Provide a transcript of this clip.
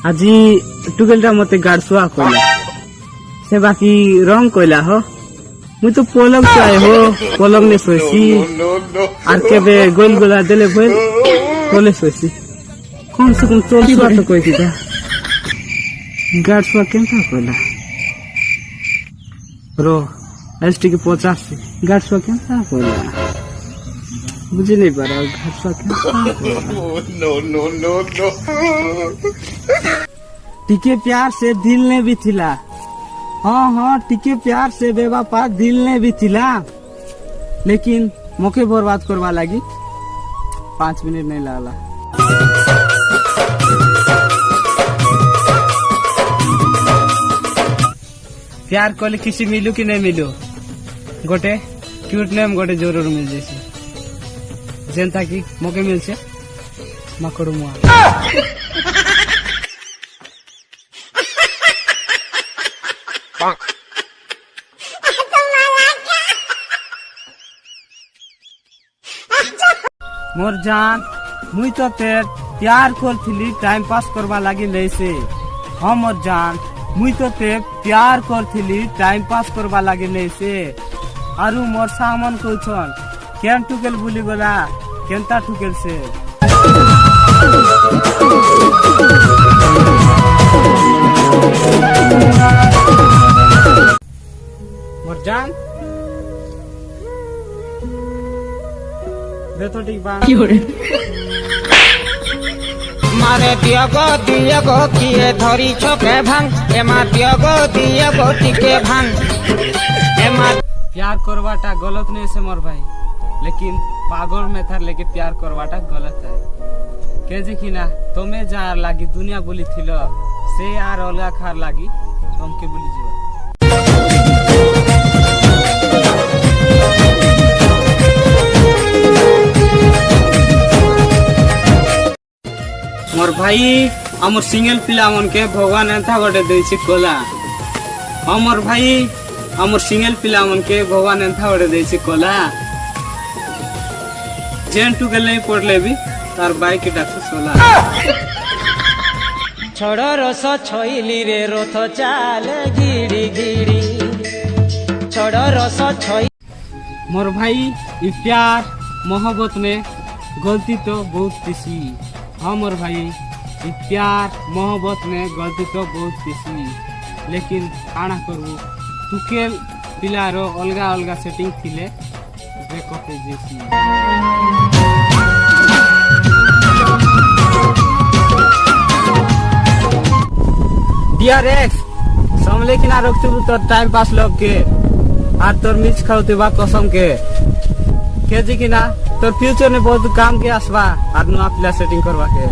আজি টুকেলটা মতে গাড়ছুয়া কইলা সে বাকি রং কইলা হো মুই তো পলক চাই হো পলক নে সইছি আর কেবে গোল গোলা দেলে ভইল বলে সইছি কম সে কম চলছুয়া তো কই দিতা গাড়ছুয়া কেনটা কইলা रो एसटी के 50 गाड़सुआ केनता कइला बुझे नहीं पा रहा गाड़सुआ केनता नो नो नो नो टिके प्यार से दिल ने भी थिला हाँ टिके प्यार से बेवफा दिल ने भी थिला लेकिन मौके बर्बाद करवा लगी 5 मिनट नहीं लागला प्यार कले किसी मिलू कि नहीं मिलू गोटे क्यूट नेम गोटे जरूर मिल जैसे जेनता कि मौके मिल से माकड़ू मुआ मोर जान मुई तो तेर प्यार करथिली टाइम पास करवा लगी नहीं से हाँ मोर जान मुई तो ते प्यार करथिली टाइम पास करवा लगे नहीं से आरु मोर सामन कौन केन टुकेल बुली गला केनता टुकेल से मोर जान दे तो ठीक बा मारे दियगो किए धरी छोके भांग एमा दियगो टिके भांग एमा प्यार करवाटा गलत नहीं से मोर भाई लेकिन पागल में थार लेके प्यार करवाटा गलत है केजे कि ना तुम्हें जार लागी दुनिया बोली थिलो से यार अलगा खार लागी तुमके बोली जीवा मोर भाई हमर सिंगल पिला मन के भगवान एंता गोटे देछि कोला हमर भाई हमर सिंगल पिला मन के भगवान एंता गोटे देछि कोला जेन टू गेले पड़ले भी तार बाइक के डाक्टर सोला छोड़ रस छोइली रे रथ चाले गिड़ी गिड़ी छोड़ रस छोई मोर भाई ई प्यार मोहब्बत में गलती तो बहुत किसी हाँ मोर भाई प्यार मोहब्बत में गलती तो बहुत किसी लेकिन काना करू टुकेल पिलारो अलगा अलगा सेटिंग थिले ब्रेकअप जैसी डियर एक्स समले कि ना रखते तो टाइम पास लग के और तोर मिच खाते बा कसम के जी कि ना तोर फ्यूचर में बहुत काम के आसबा और नुआ पिला सेटिंग करवा के